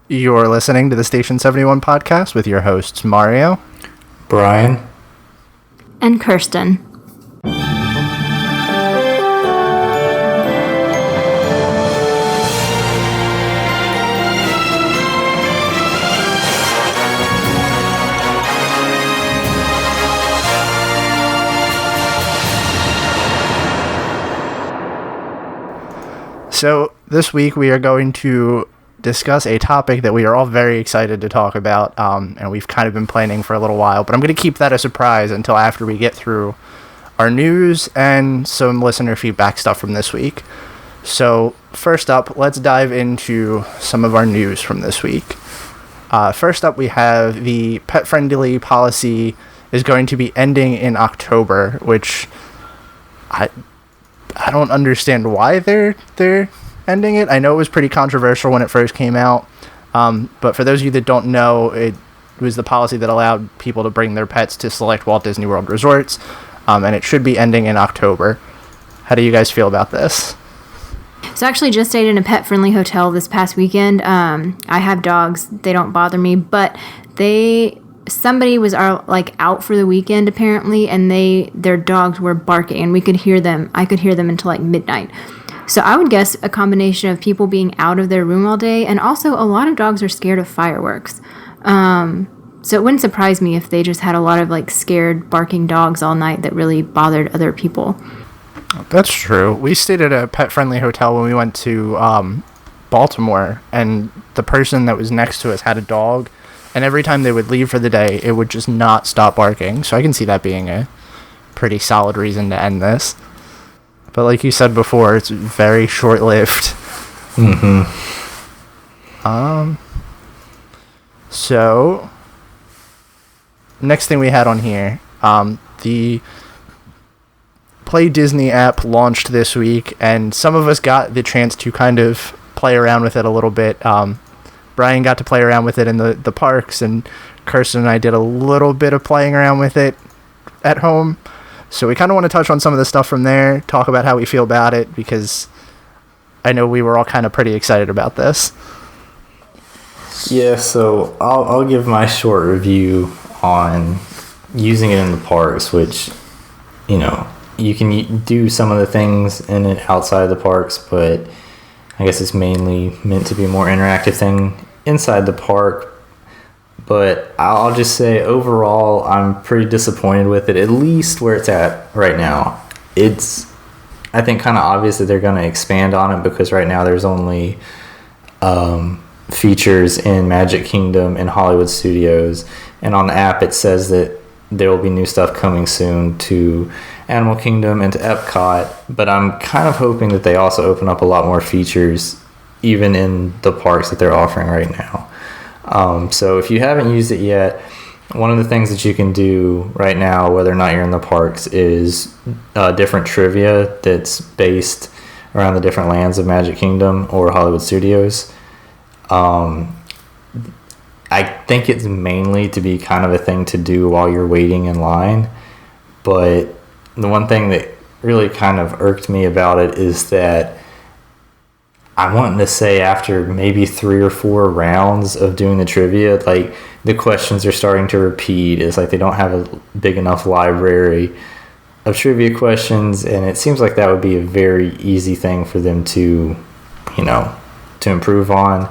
You're listening to the Station 71 podcast with your hosts, Mario, Brian, and Kirsten. So this week we are going to discuss a topic that we are all very excited to talk about, and we've kind of been planning for a little while, but I'm going to keep that a surprise until after we get through our news and some listener feedback stuff from this week. So first up, let's dive into some of our news from this week. First up, we have the pet-friendly policy is going to be ending in October, which I don't understand why they're ending it. I know it was pretty controversial when it first came out, but for those of you that don't know, it was the policy that allowed people to bring their pets to select Walt Disney World resorts, and it should be ending in October. How do you guys feel about this? So I actually just stayed in a pet-friendly hotel this past weekend. I have dogs. They don't bother me, but somebody was out for the weekend apparently, and their dogs were barking, and we could hear them. I could hear them until like midnight. So I would guess a combination of people being out of their room all day, and also a lot of dogs are scared of fireworks. So it wouldn't surprise me if they just had a lot of like scared barking dogs all night that really bothered other people. That's true. We stayed at a pet-friendly hotel when we went to Baltimore, and the person that was next to us had a dog, and every time they would leave for the day, it would just not stop barking. So I can see that being a pretty solid reason to end this. But like you said before, it's very short-lived. Mm-hmm. So, next thing we had on here, the Play Disney app launched this week, and some of us got the chance to kind of play around with it a little bit. Brian got to play around with it in the parks, and Kirsten and I did a little bit of playing around with it at home. So we kind of want to touch on some of the stuff from there, talk about how we feel about it, because I know we were all kind of pretty excited about this. Yeah, so I'll give my short review on using it in the parks, which, you can do some of the things in it outside of the parks, but I guess it's mainly meant to be a more interactive thing inside the park. But I'll just say overall, I'm pretty disappointed with it, at least where it's at right now. It's, I think, kind of obvious that they're going to expand on it, because right now there's only features in Magic Kingdom and Hollywood Studios. And on the app, it says that there will be new stuff coming soon to Animal Kingdom and to Epcot. But I'm kind of hoping that they also open up a lot more features, even in the parks that they're offering right now. So if you haven't used it yet, one of the things that you can do right now, whether or not you're in the parks, is different trivia that's based around the different lands of Magic Kingdom or Hollywood Studios. I think it's mainly to be kind of a thing to do while you're waiting in line. But the one thing that really kind of irked me about it is that I wanted to say after maybe 3 or 4 rounds of doing the trivia, like the questions are starting to repeat. It's like they don't have a big enough library of trivia questions, and it seems like that would be a very easy thing for them to improve on.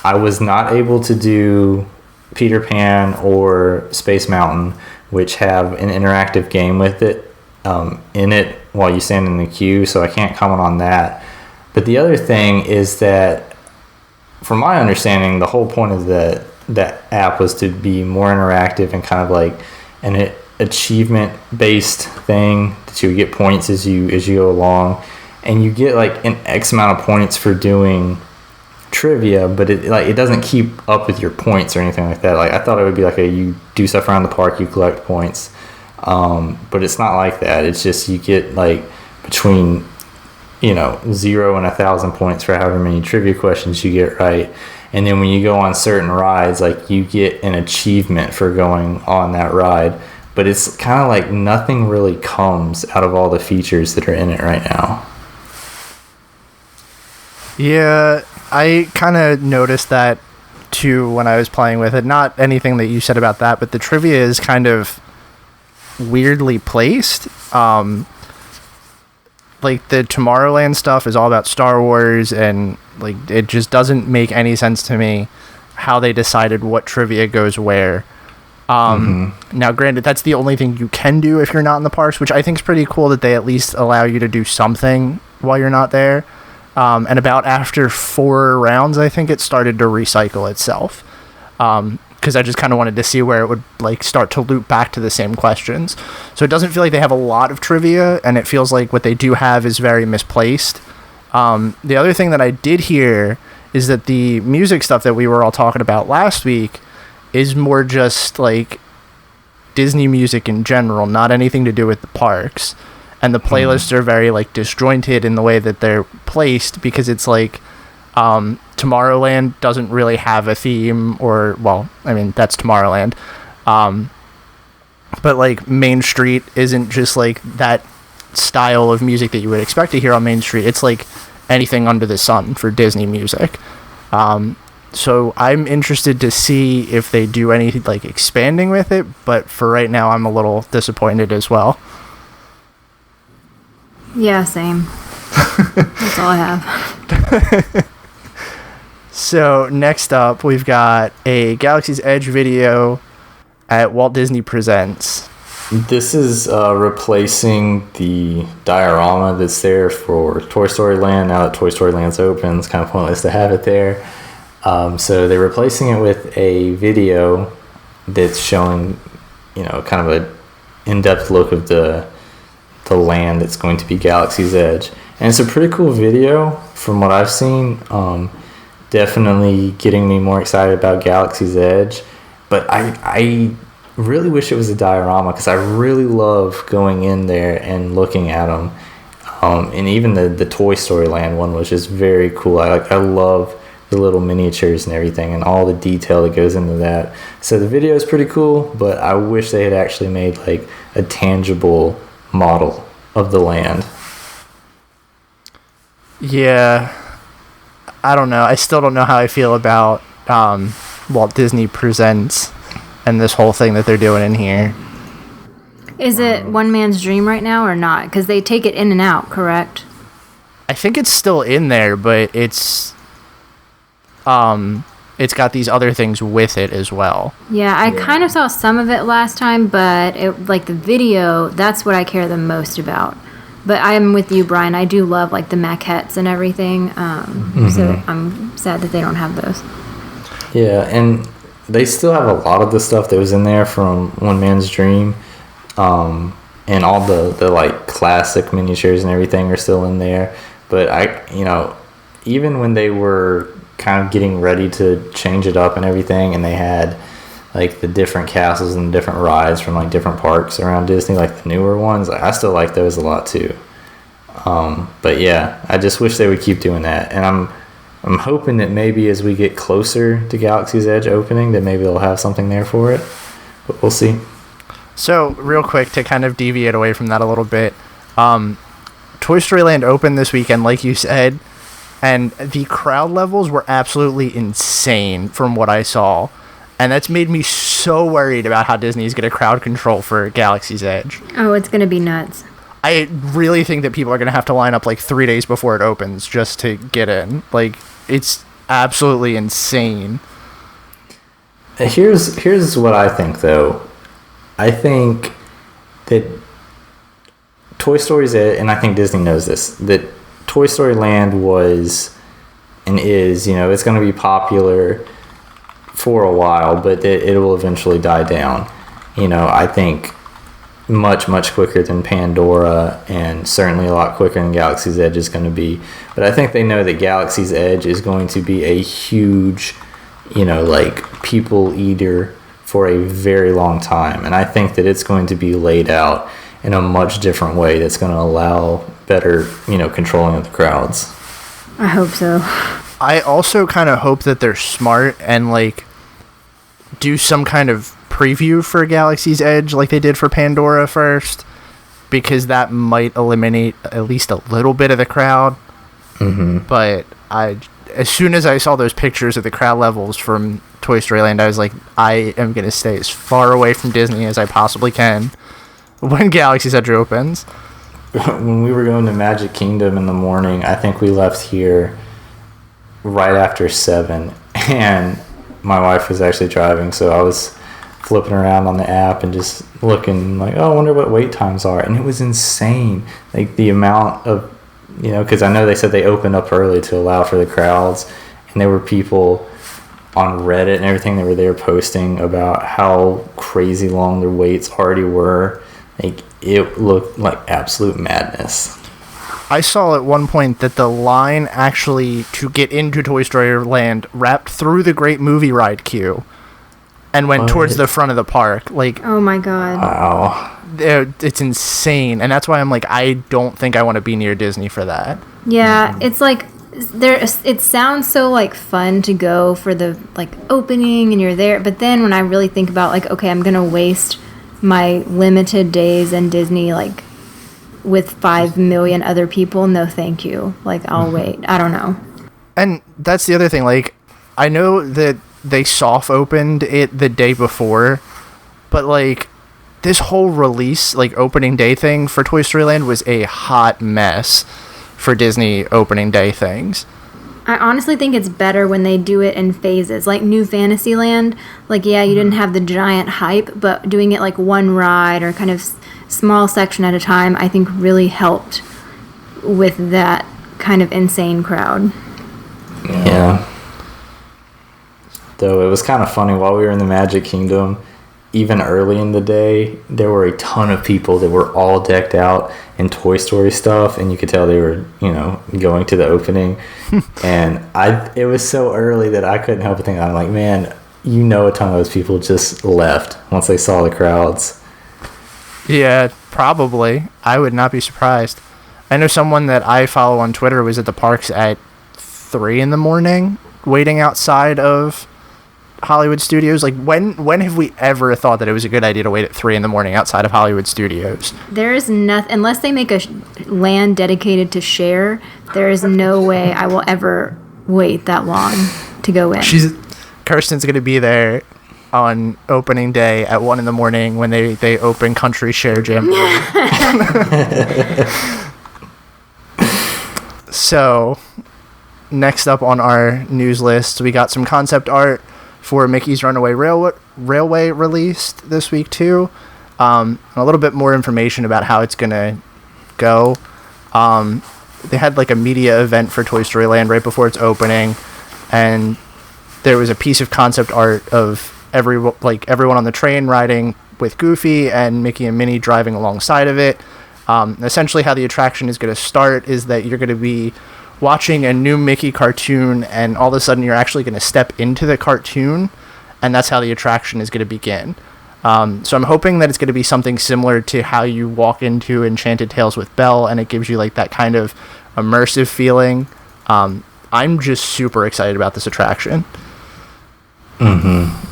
I was not able to do Peter Pan or Space Mountain, which have an interactive game with it in it while you stand in the queue, so I can't comment on that. But the other thing is that, from my understanding, the whole point of that app was to be more interactive and kind of like an achievement-based thing, that you would get points as you go along, and you get like an X amount of points for doing trivia, but it doesn't keep up with your points or anything like that. Like I thought it would be like you do stuff around the park, you collect points. But it's not like that. It's just you get like between 0 and 1,000 points for however many trivia questions you get right. And then when you go on certain rides, like you get an achievement for going on that ride. But it's kind of like nothing really comes out of all the features that are in it right now. Yeah, I kind of noticed that too when I was playing with it. Not anything that you said about that, but the trivia is kind of weirdly placed. Like the Tomorrowland stuff is all about Star Wars, and like it just doesn't make any sense to me how they decided what trivia goes where. Now, granted, that's the only thing you can do if you're not in the parks, which I think is pretty cool that they at least allow you to do something while you're not there. And about after 4 rounds, I think it started to recycle itself. Because I just kind of wanted to see where it would like start to loop back to the same questions. So it doesn't feel like they have a lot of trivia, and it feels like what they do have is very misplaced. The other thing that I did hear is that the music stuff that we were all talking about last week is more just like Disney music in general, not anything to do with the parks. And the playlists are very like disjointed in the way that they're placed, because it's like Tomorrowland doesn't really have a theme, or, well, I mean, that's Tomorrowland. But like Main Street isn't just like that style of music that you would expect to hear on Main Street. It's like anything under the sun for Disney music. So I'm interested to see if they do any like expanding with it, but for right now I'm a little disappointed as well. Yeah, same. That's all I have. So next up, we've got a Galaxy's Edge video at Walt Disney Presents. This is replacing the diorama that's there for Toy Story Land. Now that Toy Story Land's open, it's kind of pointless to have it there. So they're replacing it with a video that's showing, kind of a in-depth look of the land that's going to be Galaxy's Edge. And it's a pretty cool video from what I've seen. Definitely getting me more excited about Galaxy's Edge. But I really wish it was a diorama, because I really love going in there and looking at them. And even the Toy Story Land one was just very cool. I love the little miniatures and everything and all the detail that goes into that. So the video is pretty cool, but I wish they had actually made like a tangible model of the land. Yeah, I don't know. I still don't know how I feel about Walt Disney Presents and this whole thing that they're doing in here. Is it one man's dream right now or not? Because they take it in and out, correct? I think it's still in there, but it's got these other things with it as well. Yeah, I kind of saw some of it last time, but like the video, that's what I care the most about. But I am with you, Brian. I do love like the maquettes and everything. So I'm sad that they don't have those. Yeah, and they still have a lot of the stuff that was in there from One Man's Dream. And all the like classic miniatures and everything are still in there. But even when they were kind of getting ready to change it up and everything, and they had like the different castles and different rides from like different parks around Disney, like the newer ones, I still like those a lot too. But yeah, I just wish they would keep doing that. And I'm hoping that maybe as we get closer to Galaxy's Edge opening, that maybe they'll have something there for it. But we'll see. So real quick, to kind of deviate away from that a little bit, Toy Story Land opened this weekend, like you said, and the crowd levels were absolutely insane from what I saw. And that's made me so worried about how Disney's going to crowd control for Galaxy's Edge. Oh, it's going to be nuts. I really think that people are going to have to line up like 3 days before it opens just to get in. Like, it's absolutely insane. Here's what I think, though. I think that Toy Story's it, and I think Disney knows this, that Toy Story Land was and is, it's going to be popular for a while, but it will eventually die down. I think much, much quicker than Pandora, and certainly a lot quicker than Galaxy's Edge is going to be. But I think they know that Galaxy's Edge is going to be a huge, like people eater for a very long time. And I think that it's going to be laid out in a much different way that's going to allow better, controlling of the crowds. I hope so. I also kind of hope that they're smart and like do some kind of preview for Galaxy's Edge like they did for Pandora first, because that might eliminate at least a little bit of the crowd. But as soon as I saw those pictures of the crowd levels from Toy Story Land, I was like, I am going to stay as far away from Disney as I possibly can when Galaxy's Edge opens. When we were going to Magic Kingdom in the morning, I think we left here right after 7, and my wife was actually driving, so I was flipping around on the app and just looking like, oh, I wonder what wait times are. And it was insane. Like the amount of, because I know they said they opened up early to allow for the crowds, and there were people on Reddit and everything that were there posting about how crazy long their waits already were. Like it looked like absolute madness. I saw at one point that the line actually to get into Toy Story Land wrapped through the Great Movie Ride queue and went towards the front of the park. Like, oh my god. Wow. It's insane. And that's why I'm like, I don't think I want to be near Disney for that. Yeah, it's like it sounds so like fun to go for the like opening and you're there, but then when I really think about like, okay, I'm gonna waste my limited days in Disney like with 5 million other people, no thank you. Like I'll wait. I don't know. And that's the other thing, like I know that they soft opened it the day before, but like this whole release, like opening day thing for Toy Story Land was a hot mess for Disney opening day things. I honestly think it's better when they do it in phases. Like New Fantasyland, like, yeah, you didn't have the giant hype, but doing it like one ride or kind of small section at a time, I think really helped with that kind of insane crowd. Yeah. Though it was kind of funny, while we were in the Magic Kingdom, even early in the day, there were a ton of people that were all decked out in Toy Story stuff, and you could tell they were, going to the opening. And it was so early that I couldn't help but think, I'm like, man, a ton of those people just left once they saw the crowds. Yeah, probably. I would not be surprised. I know someone that I follow on Twitter was at the parks at 3 a.m. waiting outside of Hollywood Studios. Like when have we ever thought that it was a good idea to wait at 3 a.m. outside of Hollywood Studios? There is nothing, unless they make a land dedicated to Cher, there is no way I will ever wait that long to go in. Kirsten's gonna be there on opening day at 1 a.m. when they open Country Cher Jam. So next up on our news list, we got some concept art for Mickey's Runaway Railway released this week too. And a little bit more information about how it's gonna go. They had like a media event for Toy Story Land right before its opening, and there was a piece of concept art of everyone on the train riding with Goofy and Mickey and Minnie driving alongside of it. Essentially how the attraction is going to start is that you're going to be watching a new Mickey cartoon, and all of a sudden you're actually going to step into the cartoon, and that's how the attraction is going to begin. So I'm hoping that it's going to be something similar to how you walk into Enchanted Tales with Belle, and it gives you like that kind of immersive feeling. I'm just super excited about this attraction. Mm-hmm.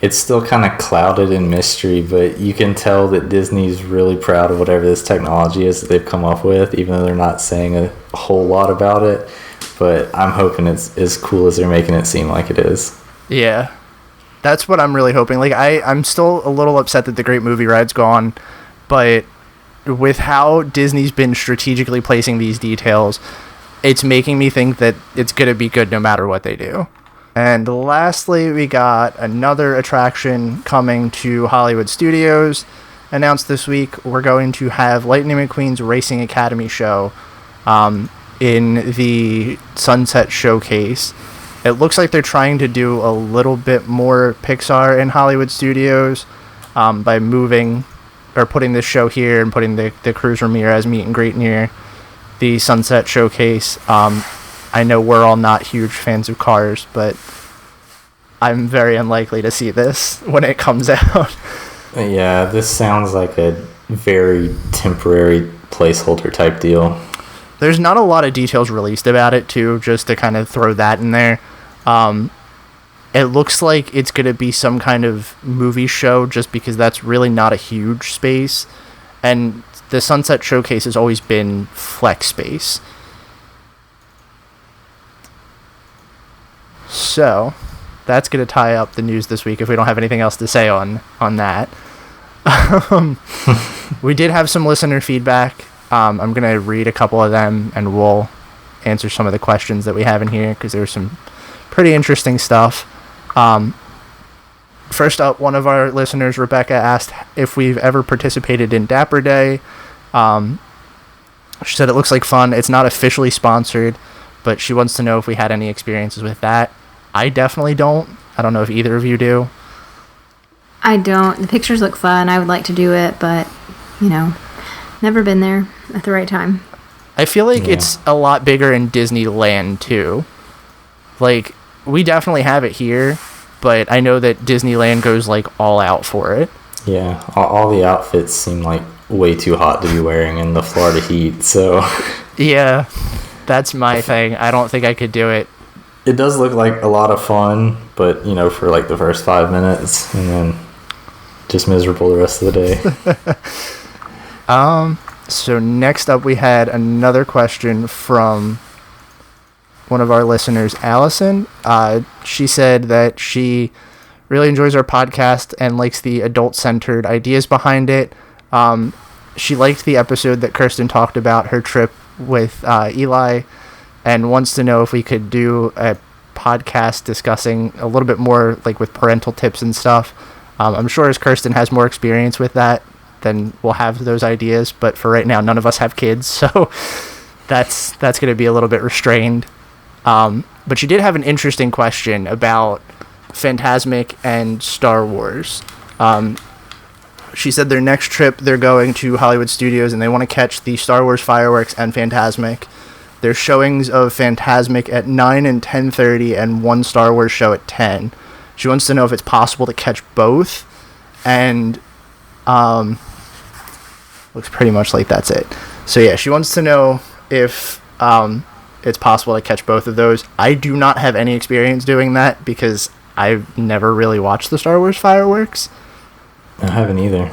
It's still kind of clouded in mystery, but you can tell that Disney's really proud of whatever this technology is that they've come up with, even though they're not saying a whole lot about it. But I'm hoping it's as cool as they're making it seem like it is. Yeah, that's what I'm really hoping. Like, I'm still a little upset that the Great Movie Ride's gone, but with how Disney's been strategically placing these details, it's making me think that it's going to be good no matter what they do. And lastly, we got another attraction coming to Hollywood Studios announced this week. We're going to have Lightning McQueen's Racing Academy show in the Sunset Showcase. It looks like they're trying to do a little bit more Pixar in Hollywood Studios by moving or putting this show here and putting the Cruz Ramirez meet and greet near the Sunset Showcase. I know we're all not huge fans of Cars, but I'm very unlikely to see this when it comes out. Yeah, this sounds like a very temporary placeholder type deal. There's not a lot of details released about it, too, just to kind of throw that in there. It looks like it's going to be some kind of movie show, just because that's really not a huge space. And the Sunset Showcase has always been flex space. So that's going to tie up the news this week if we don't have anything else to say on that. We did have some listener feedback. I'm going to read a couple of them, and we'll answer some of the questions that we have in here, because there's some pretty interesting stuff. First up, one of our listeners, Rebecca, asked if we've ever participated in Dapper Day. She said it looks like fun. It's not officially sponsored, but she wants to know if we had any experiences with that. I definitely don't. I don't know if either of you do. I don't. The pictures look fun. I would like to do it, but, never been there at the right time. I feel like it's a lot bigger in Disneyland, too. Like, we definitely have it here, but I know that Disneyland goes, like, all out for it. Yeah, all the outfits seem like way too hot to be wearing in the Florida heat, so... Yeah, that's my thing. I don't think I could do it. It does look like a lot of fun, but, for, like, the first 5 minutes, and then just miserable the rest of the day. So next up we had another question from one of our listeners, Allison. She said that she really enjoys our podcast and likes the adult-centered ideas behind it. She liked the episode that Kirsten talked about her trip with Eli, and wants to know if we could do a podcast discussing a little bit more, like, with parental tips and stuff. I'm sure as Kirsten has more experience with that, then we'll have those ideas, but for right now, none of us have kids, so that's going to be a little bit restrained. But she did have an interesting question about Fantasmic and Star Wars. She said their next trip, they're going to Hollywood Studios, and they want to catch the Star Wars fireworks and Fantasmic. There's showings of Fantasmic at 9 and 10:30, and one Star Wars show at 10. She wants to know if it's possible to catch both, and looks pretty much like that's it. So yeah, she wants to know if it's possible to catch both of those. I do not have any experience doing that because I've never really watched the Star Wars fireworks. I haven't either.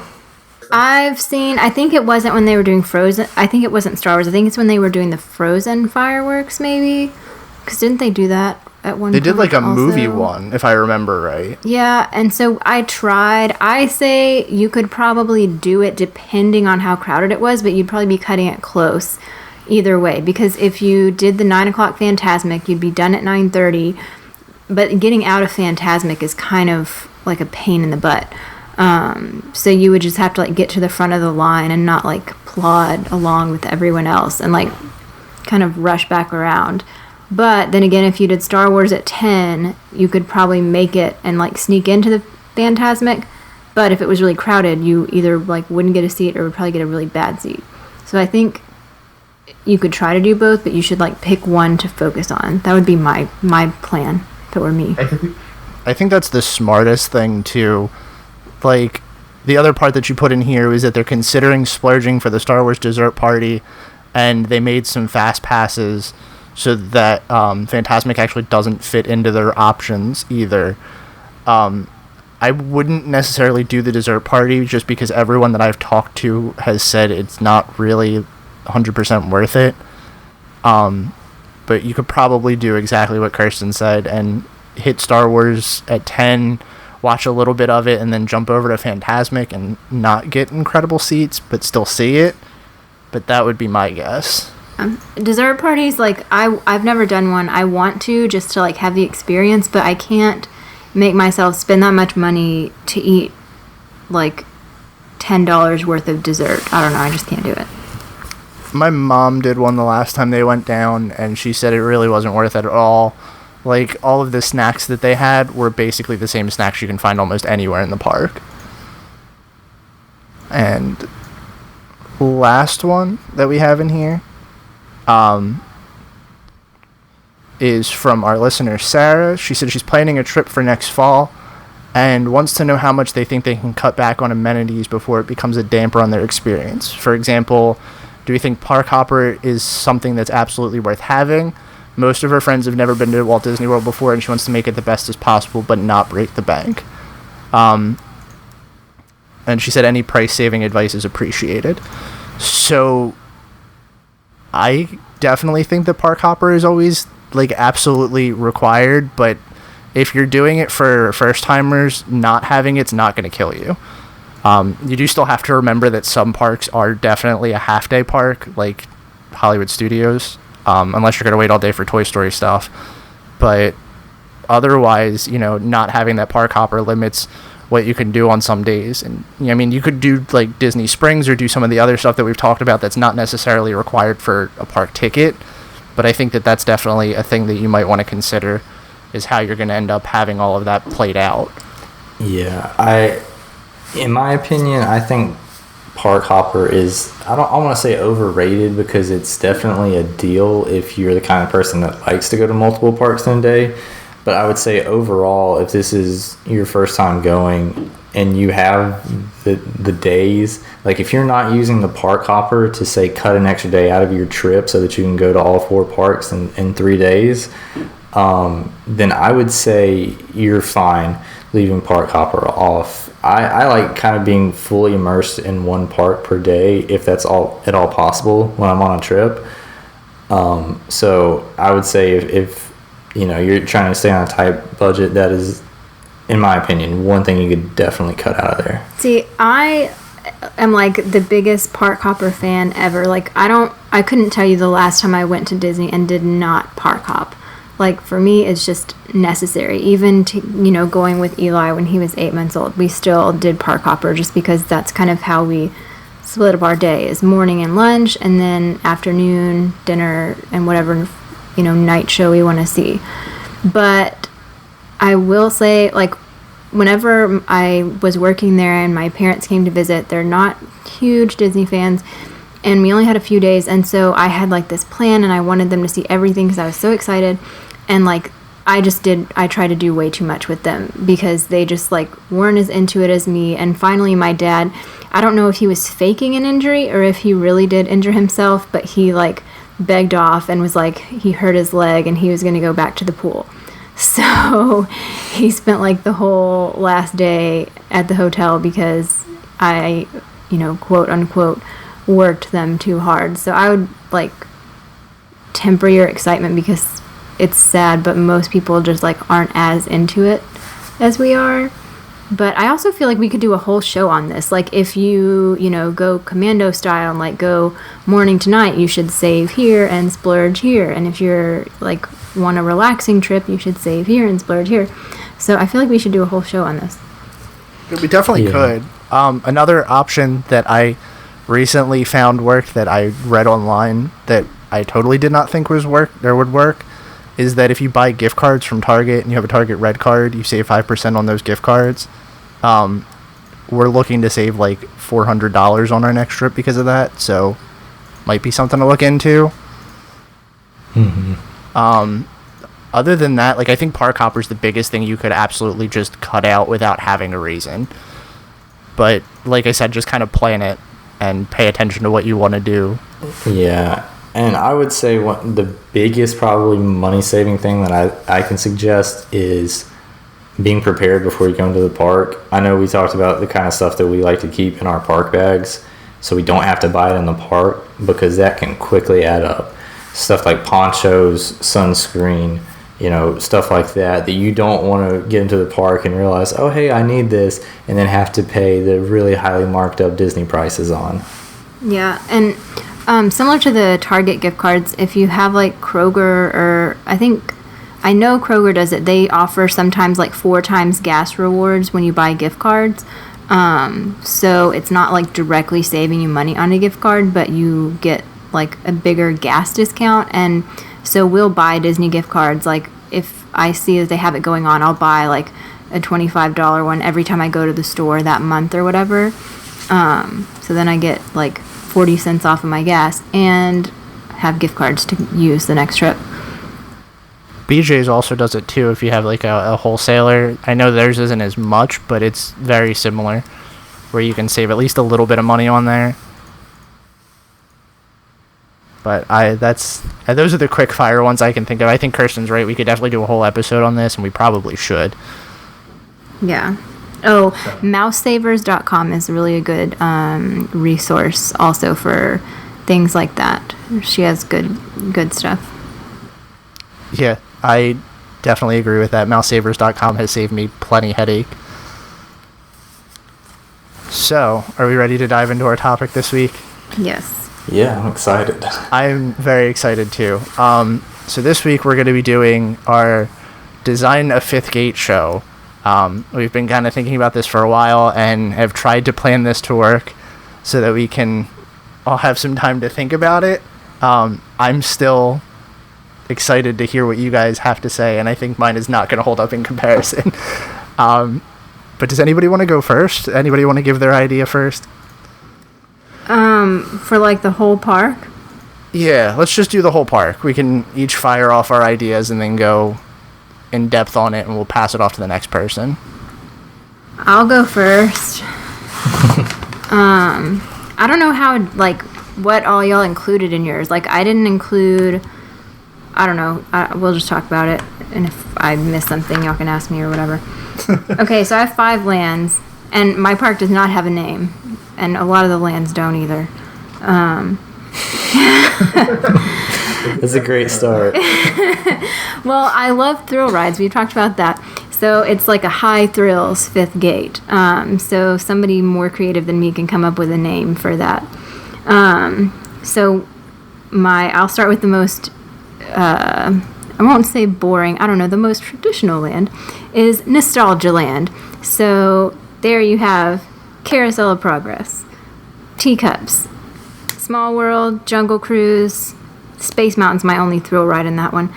I've seen, I think it wasn't when they were doing Frozen. I think it wasn't Star Wars. I think it's when they were doing the Frozen fireworks, maybe. Because didn't they do that at one point? They did like a also? movie one, if I remember right. Yeah, and so I tried. I say you could probably do it depending on how crowded it was, but you'd probably be cutting it close either way. Because if you did the 9 o'clock Fantasmic, you'd be done at 9:30. But getting out of Fantasmic is kind of like a pain in the butt. So you would just have to, like, get to the front of the line and not, like, plod along with everyone else and, like, kind of rush back around. But then again, if you did Star Wars at 10, you could probably make it and, like, sneak into the Fantasmic. But if it was really crowded, you either, like, wouldn't get a seat or would probably get a really bad seat. So I think you could try to do both, but you should, like, pick one to focus on. That would be my plan if it were me. I think that's the smartest thing, too. Like, the other part that you put in here is that they're considering splurging for the Star Wars dessert party, and they made some fast passes so that Fantasmic actually doesn't fit into their options either. I wouldn't necessarily do the dessert party just because everyone that I've talked to has said it's not really 100% worth it. But you could probably do exactly what Kirsten said and hit Star Wars at 10, watch a little bit of it, and then jump over to Fantasmic and not get incredible seats, but still see it. But that would be my guess. Dessert parties, like, I've never done one. I want to, just to, like, have the experience, but I can't make myself spend that much money to eat, like, $10 worth of dessert. I don't know, I just can't do it. My mom did one the last time they went down, and she said it really wasn't worth it at all. Like, all of the snacks that they had were basically the same snacks you can find almost anywhere in the park. And last one that we have in here is from our listener, Sarah. She said she's planning a trip for next fall and wants to know how much they think they can cut back on amenities before it becomes a damper on their experience. For example, do we think park hopper is something that's absolutely worth having? Most of her friends have never been to Walt Disney World before, and she wants to make it the best as possible, but not break the bank. And she said any price-saving advice is appreciated. So I definitely think that park hopper is always, like, absolutely required, but if you're doing it for first timers, not having it's not going to kill you. You do still have to remember that some parks are definitely a half-day park, like Hollywood Studios, unless you're going to wait all day for Toy Story stuff. But otherwise, not having that park hopper limits what you can do on some days. And I mean, you could do like Disney Springs or do some of the other stuff that we've talked about that's not necessarily required for a park ticket. But I think that that's definitely a thing that you might want to consider, is how you're going to end up having all of that played out. Yeah, in my opinion, I think park hopper is, I want to say overrated, because it's definitely a deal if you're the kind of person that likes to go to multiple parks in a day. But I would say overall, if this is your first time going and you have the days, like if you're not using the park hopper to say cut an extra day out of your trip so that you can go to all 4 parks in 3 days, then I would say you're fine leaving park hopper off. I like kind of being fully immersed in 1 park per day, if that's at all possible when I'm on a trip. So I would say if you're trying to stay on a tight budget, that is, in my opinion, one thing you could definitely cut out of there. See, I am like the biggest park hopper fan ever. Like I couldn't tell you the last time I went to Disney and did not park hop. Like, for me, it's just necessary. Even to, going with Eli when he was 8 months old, we still did park hopper just because that's kind of how we split up our day, is morning and lunch, and then afternoon, dinner, and whatever, night show we want to see. But I will say, like, whenever I was working there and my parents came to visit, they're not huge Disney fans, and we only had a few days, and so I had like this plan and I wanted them to see everything because I was so excited. And like I tried to do way too much with them because they just like weren't as into it as me. And finally my dad, I don't know if he was faking an injury or if he really did injure himself, but he like begged off and was like he hurt his leg and he was going to go back to the pool. So he spent like the whole last day at the hotel because I, quote unquote, worked them too hard. So I would like temper your excitement because it's sad, but most people just like aren't as into it as we are. But I also feel like we could do a whole show on this. Like if you go commando style and like go morning to night, you should save here and splurge here. And if you're like want a relaxing trip, you should save here and splurge here. So I feel like we should do a whole show on this. We definitely could. Another option that I recently found worked that I read online that I totally did not think would work is that if you buy gift cards from Target and you have a Target Red card, you save 5% on those gift cards. We're looking to save like $400 on our next trip because of that, so might be something to look into. Mm-hmm. Other than that, like I think park hopper's the biggest thing you could absolutely just cut out without having a reason. But like I said, just kind of plan it and pay attention to what you want to do. Yeah, and I would say the biggest probably money-saving thing that I can suggest is being prepared before you go into the park. I know we talked about the kind of stuff that we like to keep in our park bags so we don't have to buy it in the park, because that can quickly add up. Stuff like ponchos, sunscreen, stuff like that you don't want to get into the park and realize, oh, hey, I need this, and then have to pay the really highly marked up Disney prices on. Yeah, and similar to the Target gift cards, if you have like Kroger, or I know Kroger does it, they offer sometimes like 4 times gas rewards when you buy gift cards. So it's not like directly saving you money on a gift card, but you get like a bigger gas discount. And so we'll buy Disney gift cards. Like if I see that they have it going on, I'll buy like a $25 one every time I go to the store that month or whatever. So then I get like 40 cents off of my gas and have gift cards to use the next trip. BJ's also does it too if you have like a wholesaler. I know theirs isn't as much, but it's very similar, where you can save at least a little bit of money on there. But those are the quick fire ones I can think of. I think Kirsten's right. We could definitely do a whole episode on this, and we probably should. Yeah. Oh, mousesavers.com is really a good resource also for things like that. She has good stuff. Yeah, I definitely agree with that. Mousesavers.com has saved me plenty headache. So, are we ready to dive into our topic this week? Yes. Yeah, I'm excited. I'm very excited too. So this week we're going to be doing our Design a Fifth Gate show. We've been kind of thinking about this for a while and have tried to plan this to work so that we can all have some time to think about it. I'm still excited to hear what you guys have to say, and I think mine is not going to hold up in comparison. But does anybody want to go first? Anybody want to give their idea first? For like the whole park? Yeah, let's just do the whole park. We can each fire off our ideas and then go in depth on it, and we'll pass it off to the next person. I'll go first. I don't know how, like, what all y'all included in yours. Like, I didn't include, I don't know, we'll just talk about it, and if I miss something, y'all can ask me or whatever. Okay, so I have 5 lands, and my park does not have a name, and a lot of the lands don't either. It's a great start. Well, I love thrill rides. We've talked about that. So it's like a high thrills fifth gate. So somebody more creative than me can come up with a name for that. So I'll start with the most, I won't say boring, I don't know, the most traditional land is Nostalgia Land. So there you have Carousel of Progress, Teacups, Small World, Jungle Cruise, Space Mountain's my only thrill ride in that one.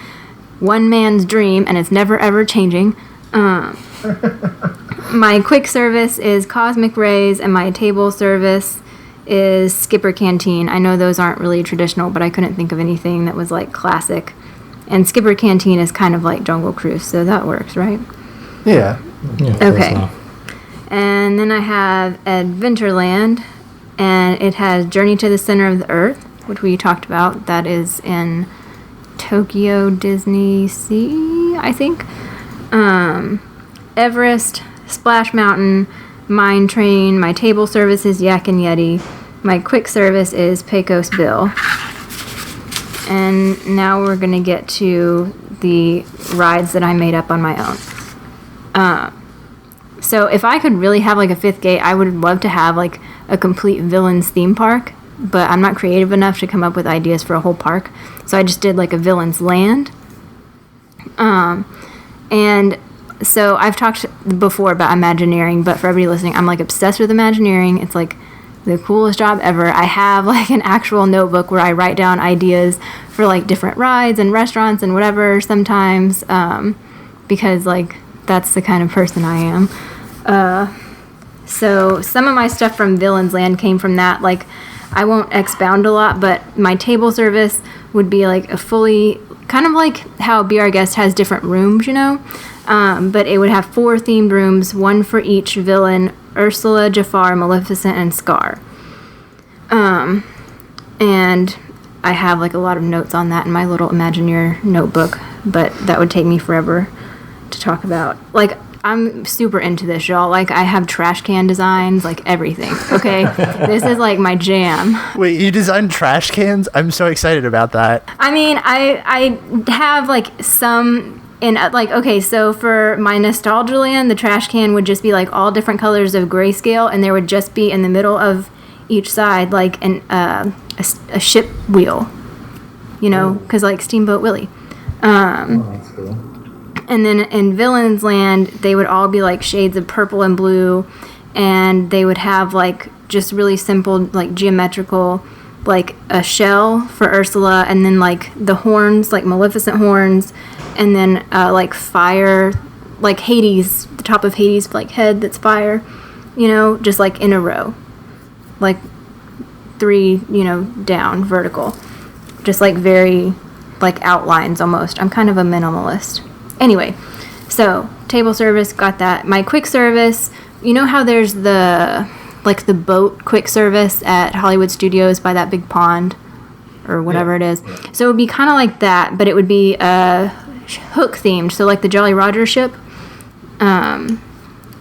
One Man's Dream, and it's never ever changing. My quick service is Cosmic Rays, and my table service is Skipper Canteen. I know those aren't really traditional, but I couldn't think of anything that was like classic. And Skipper Canteen is kind of like Jungle Cruise, so that works, right? Yeah. Okay. And then I have Adventureland, and it has Journey to the Center of the Earth, which we talked about. That is in Tokyo Disney Sea, I think. Everest, Splash Mountain, Mine Train. My table service is Yak and Yeti. My quick service is Pecos Bill. And now we're going to get to the rides that I made up on my own. So if I could really have like a fifth gate, I would love to have like a complete villains theme park, but I'm not creative enough to come up with ideas for a whole park. So I just did like a villains land. And so I've talked before about Imagineering, but for everybody listening, I'm like obsessed with Imagineering. It's like the coolest job ever. I have like an actual notebook where I write down ideas for like different rides and restaurants and whatever sometimes, because like that's the kind of person I am. So some of my stuff from Villains Land came from that. Like, I won't expound a lot, but my table service would be like a fully, kind of like how Be Our Guest has different rooms, you know? But it would have 4 themed rooms, one for each villain: Ursula, Jafar, Maleficent, and Scar. And I have like a lot of notes on that in my little Imagineer notebook, but that would take me forever to talk about. Like, I'm super into this, y'all. Like, I have trash can designs, like everything, okay? This is like my jam. Wait, you designed trash cans? I'm so excited about that. I mean, I have like some in like, okay, so for my Nostalgia Land, the trash can would just be like all different colors of grayscale, and there would just be in the middle of each side like a ship wheel, you know, because like Steamboat Willie. That's cool. And then in Villains Land, they would all be like shades of purple and blue, and they would have like just really simple, like geometrical, like a shell for Ursula, and then like the horns, like Maleficent horns, and then like fire, like Hades, the top of Hades, like head that's fire, you know, just like in a row, like 3, you know, down, vertical, just like very, like outlines almost. I'm kind of a minimalist. Anyway, so table service, got that. My quick service, you know how there's the boat quick service at Hollywood Studios by that big pond or whatever it is. So it would be kind of like that, but it would be hook themed, so like the Jolly Roger ship. And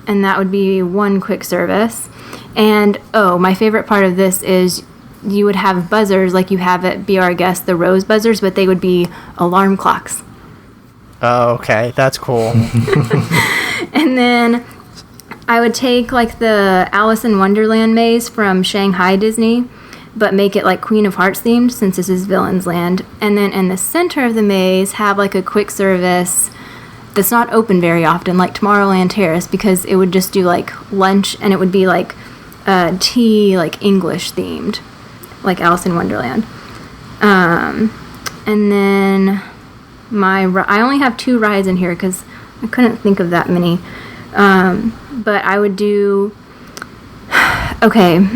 that would be one quick service. And my favorite part of this is you would have buzzers like you have at Be Our Guest, the rose buzzers, but they would be alarm clocks. Oh, okay. That's cool. And then I would take like the Alice in Wonderland maze from Shanghai Disney, but make it like Queen of Hearts themed since this is Villain's Land. And then in the center of the maze, have like a quick service that's not open very often, like Tomorrowland Terrace, because it would just do like lunch and it would be like tea, like English themed, like Alice in Wonderland. And then I only have 2 rides in here because I couldn't think of that many. But I would do, okay,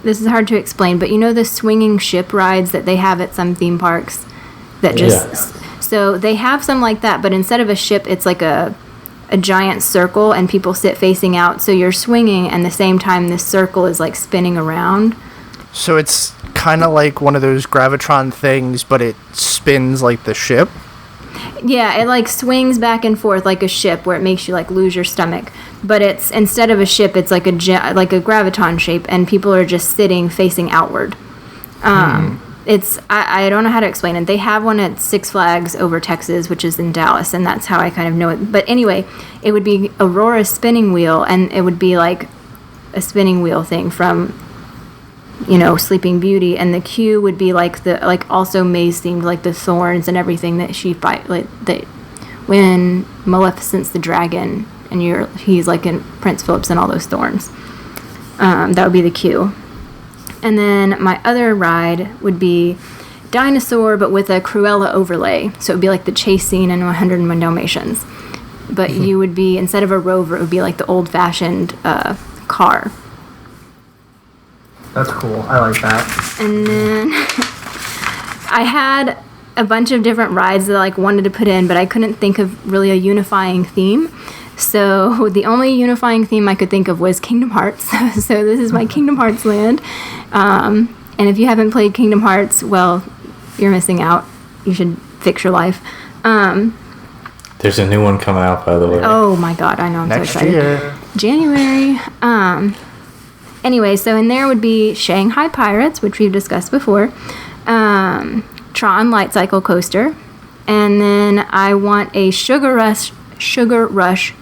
this is hard to explain, but you know the swinging ship rides that they have at some theme parks that just, so they have some like that, but instead of a ship, it's like a giant circle and people sit facing out. So you're swinging and the same time this circle is like spinning around. So it's kind of like one of those Gravitron things, but it spins like the ship? Yeah, it like swings back and forth like a ship where it makes you like lose your stomach. But it's, instead of a ship, it's like a graviton shape and people are just sitting facing outward. It's, I don't know how to explain it. They have one at Six Flags over Texas, which is in Dallas, and that's how I kind of know it. But anyway, it would be Aurora's spinning wheel, and it would be like a spinning wheel thing from, you know, Sleeping Beauty, and the queue would be like the, like also maze themed, like the thorns and everything that she fight, like that when Maleficent's the dragon and he's like in Prince Philip's and all those thorns. That would be the queue. And then my other ride would be Dinosaur, but with a Cruella overlay. So it would be like the chase scene in 101 Dalmatians. But you would be, instead of a rover, it would be like the old-fashioned car. That's cool. I like that. And then I had a bunch of different rides that I like wanted to put in, but I couldn't think of really a unifying theme. So the only unifying theme I could think of was Kingdom Hearts. So this is my Kingdom Hearts land. And if you haven't played Kingdom Hearts, well, you're missing out. You should fix your life. There's a new one coming out, by the way. Oh my god, I know, I'm Next so excited. year. January. Anyway, so in there would be Shanghai Pirates, which we've discussed before, Tron Light Cycle Coaster, and then I want a Sugar Rush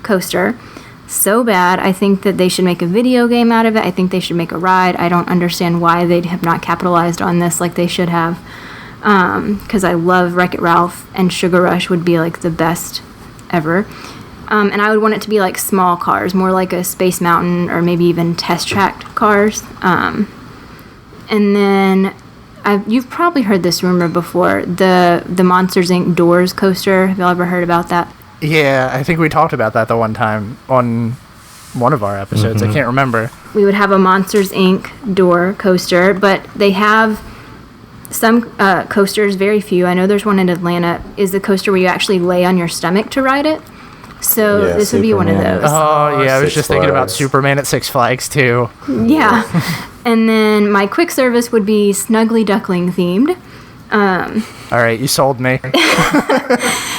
coaster so bad. I think that they should make a video game out of it. I think they should make a ride. I don't understand why they have not capitalized on this like they should have, because I love Wreck-It Ralph, and Sugar Rush would be like the best ever. And I would want it to be like small cars, more like a Space Mountain or maybe even Test Track cars. And then you've probably heard this rumor before, the Monsters Inc. Doors coaster. Have y'all ever heard about that? Yeah, I think we talked about that the one time on one of our episodes. I can't remember. We would have a Monsters Inc. door coaster, but they have some coasters, very few. I know there's one in Atlanta, is the coaster where you actually lay on your stomach to ride it. So Yeah, this would be one of Superman. those. Oh, yeah, I was Six just thinking about Flags. Superman at Six Flags, too. Yeah. And then my quick service would be Snuggly Duckling themed. All right, you sold me.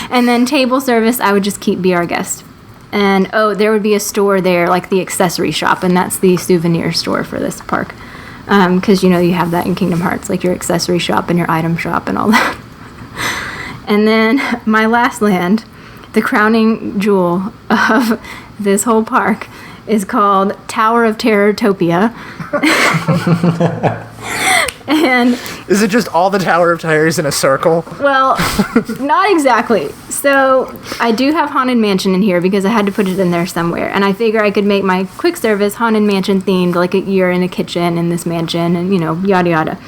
And then table service, I would just keep Be Our Guest. And, there would be a store there, like the accessory shop, and that's the souvenir store for this park. Because, you have that in Kingdom Hearts, like your accessory shop and your item shop and all that. And then my last land, the crowning jewel of this whole park, is called Tower of Terrortopia. And Is it just all the Tower of Tires in a circle? well, not exactly. So I do have Haunted Mansion in here because I had to put it in there somewhere. And I figure I could make my quick service Haunted Mansion themed, like you're in a kitchen in this mansion and, yada yada.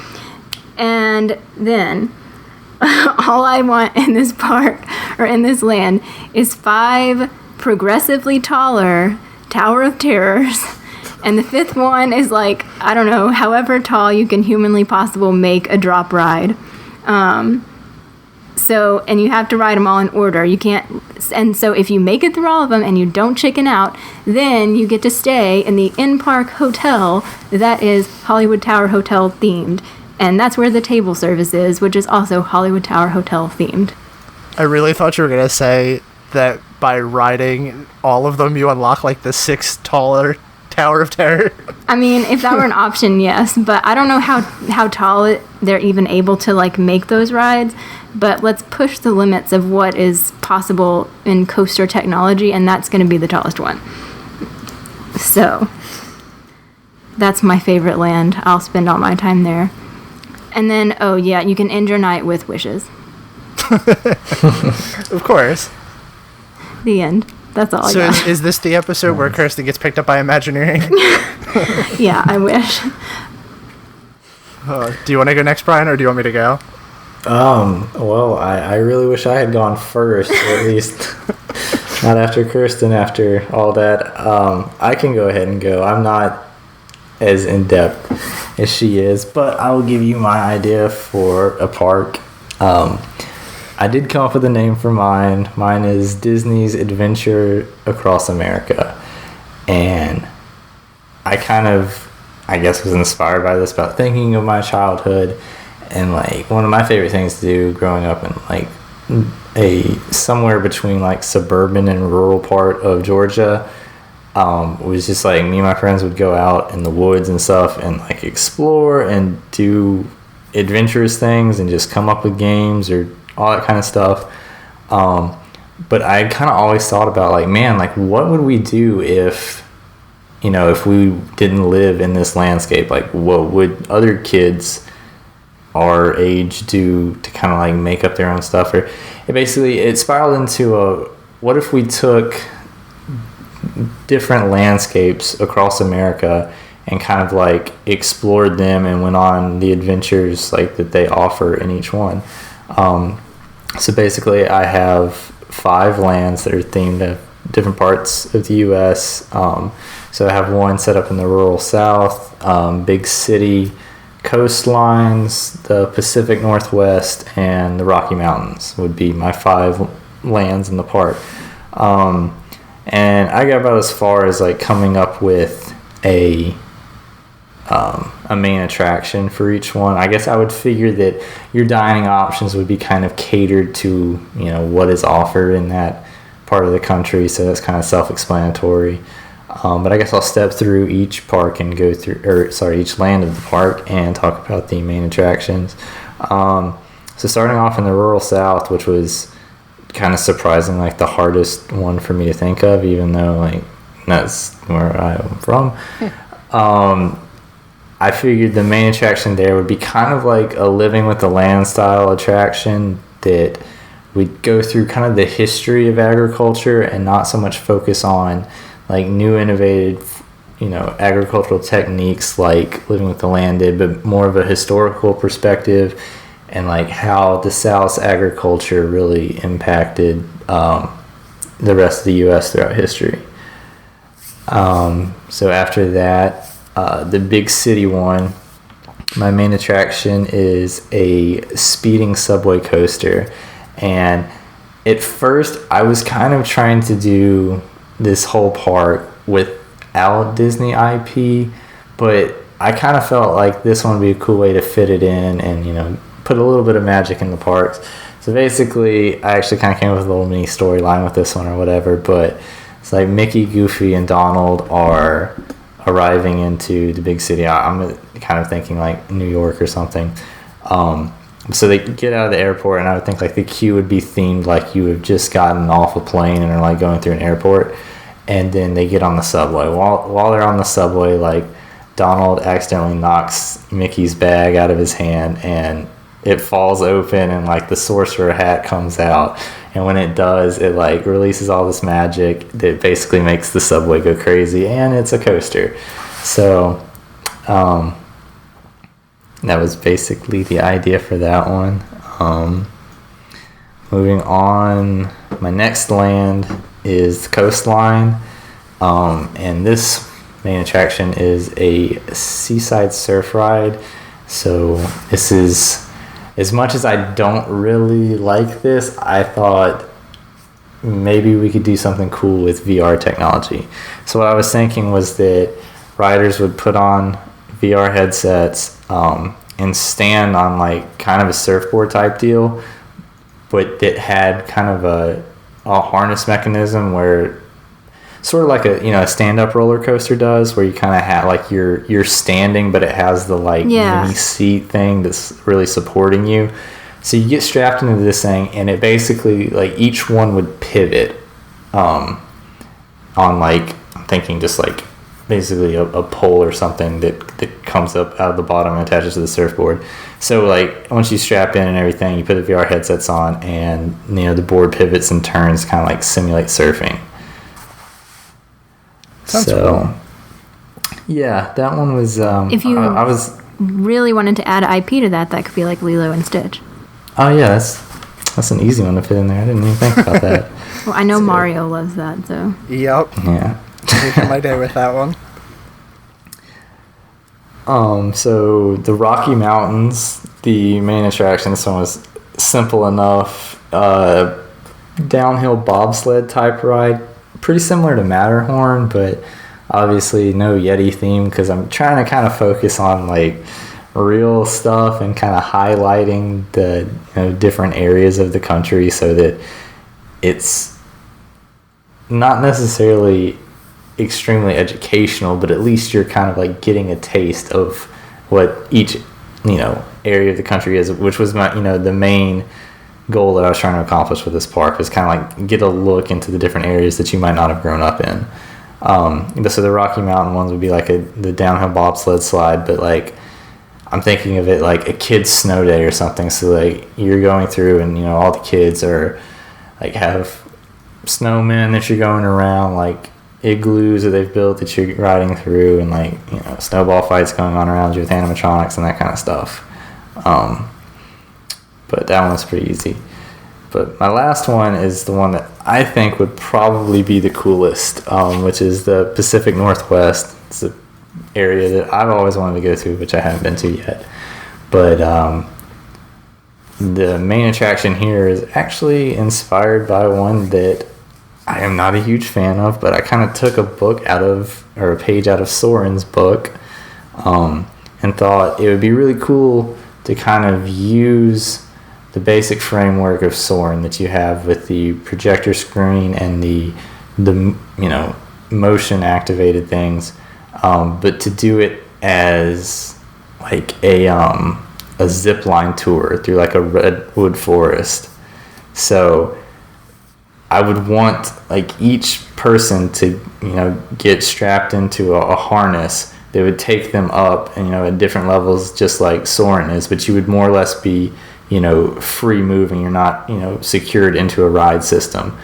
And then all I want in this park or in this land is 5 progressively taller Tower of Terrors. And the 5th one is like, I don't know, however tall you can humanly possible make a drop ride. And you have to ride them all in order. You can't, and so if you make it through all of them and you don't chicken out, then you get to stay in the in-park hotel that is Hollywood Tower Hotel themed. And that's where the table service is, which is also Hollywood Tower Hotel themed. I really thought you were going to say that by riding all of them, you unlock, like, the 6 taller Tower of Terror? I mean, if that were an option, yes, but I don't know how tall they're even able to like make those rides. But let's push the limits of what is possible in coaster technology, and that's going to be the tallest one. So that's my favorite land. I'll spend all my time there. And then, oh yeah, you can end your night with wishes. Of course. The end. That's all So I got. is this the episode where Kirsten gets picked up by Imagineering? Yeah, I wish. Do you want to go next, Brian, or do you want me to go? Well, I really wish I had gone first, or at least not after Kirsten, after all that. I can go ahead and go. I'm not as in-depth as she is, but I will give you my idea for a park. I did come up with a name for mine. Mine is Disney's Adventure Across America. And I guess was inspired by this, about thinking of my childhood. And like one of my favorite things to do growing up in like somewhere between like suburban and rural part of Georgia, was just like me and my friends would go out in the woods and stuff and like explore and do adventurous things and just come up with games or all that kind of stuff. But I kind of always thought about like, man, like what would we do if we didn't live in this landscape? Like what would other kids our age do to kind of like make up their own stuff? Or it spiraled into what if we took different landscapes across America and kind of like explored them and went on the adventures like that they offer in each one. So basically I have 5 lands that are themed to different parts of the U.S. So I have one set up in the rural South, big city, coastlines, the Pacific Northwest, and the Rocky Mountains would be my 5 lands in the park. And I got about as far as like coming up with a main attraction for each one. I guess I would figure that your dining options would be kind of catered to, what is offered in that part of the country. So that's kind of self-explanatory. But I guess I'll step through each park and each land of the park and talk about the main attractions. So starting off in the rural South, which was kind of surprising, like the hardest one for me to think of, even though like that's where I'm from. I figured the main attraction there would be kind of like a living with the land style attraction that would go through kind of the history of agriculture and not so much focus on like new innovative, agricultural techniques like living with the land did, but more of a historical perspective and like how the South's agriculture really impacted the rest of the U.S. throughout history. So after that, the big city one, my main attraction is a speeding subway coaster. And at first I was kind of trying to do this whole park without Disney IP, but I kind of felt like this one would be a cool way to fit it in and, put a little bit of magic in the parks. So basically, I actually kind of came up with a little mini storyline with this one or whatever, but it's like Mickey, Goofy, and Donald are arriving into the big city. I'm kind of thinking like New York or something. So they get out of the airport, and I would think like the queue would be themed like you have just gotten off a plane and are like going through an airport, and then they get on the subway. While they're on the subway, like Donald accidentally knocks Mickey's bag out of his hand, and it falls open, and like the sorcerer hat comes out, and when it does, it like releases all this magic that basically makes the subway go crazy, and it's a coaster. So that was basically the idea for that one. Moving on, my next land is the coastline, and this main attraction is a seaside surf ride. So this is, as much as I don't really like this, I thought maybe we could do something cool with VR technology. So what I was thinking was that riders would put on VR headsets and stand on like kind of a surfboard type deal, but it had kind of a harness mechanism where, sort of like a stand-up roller coaster does, where you kind of have like you're standing, but it has the like mini seat thing that's really supporting you. So you get strapped into this thing, and it basically like each one would pivot on like, I'm thinking just like basically a pole or something that comes up out of the bottom and attaches to the surfboard. So like once you strap in and everything, you put the VR headsets on, and the board pivots and turns, kind of like simulate surfing. Sounds cool. Yeah, that one was. If you I was really wanted to add IP to that could be like Lilo and Stitch. Oh yeah, that's an easy one to fit in there. I didn't even think about that. Well, I know Mario loves that, so. Yep. Yeah. Making my day with that one. So the Rocky Mountains, the main attraction, this one was simple enough. Downhill bobsled type ride, pretty similar to Matterhorn, but obviously no Yeti theme, because I'm trying to kind of focus on like real stuff and kind of highlighting the different areas of the country, so that it's not necessarily extremely educational, but at least you're kind of like getting a taste of what each area of the country is, which was my the main goal that I was trying to accomplish with this park, was kind of like get a look into the different areas that you might not have grown up in. So the Rocky Mountain ones would be like the downhill bobsled slide, but like I'm thinking of it like a kid's snow day or something. So like you're going through, and all the kids are like have snowmen that you're going around, like igloos that they've built that you're riding through, and like snowball fights going on around you with animatronics and that kind of stuff. But that one was pretty easy. But my last one is the one that I think would probably be the coolest, which is the Pacific Northwest. It's an area that I've always wanted to go to, which I haven't been to yet. But the main attraction here is actually inspired by one that I am not a huge fan of, but I kind of took a page out of Soren's book, and thought it would be really cool to kind of use the basic framework of Soren that you have with the projector screen and the motion activated things, but to do it as like a zip line tour through like a redwood forest. So I would want like each person to get strapped into a harness that would take them up, and at different levels, just like Soren is, but you would more or less be free moving. You're not secured into a ride system,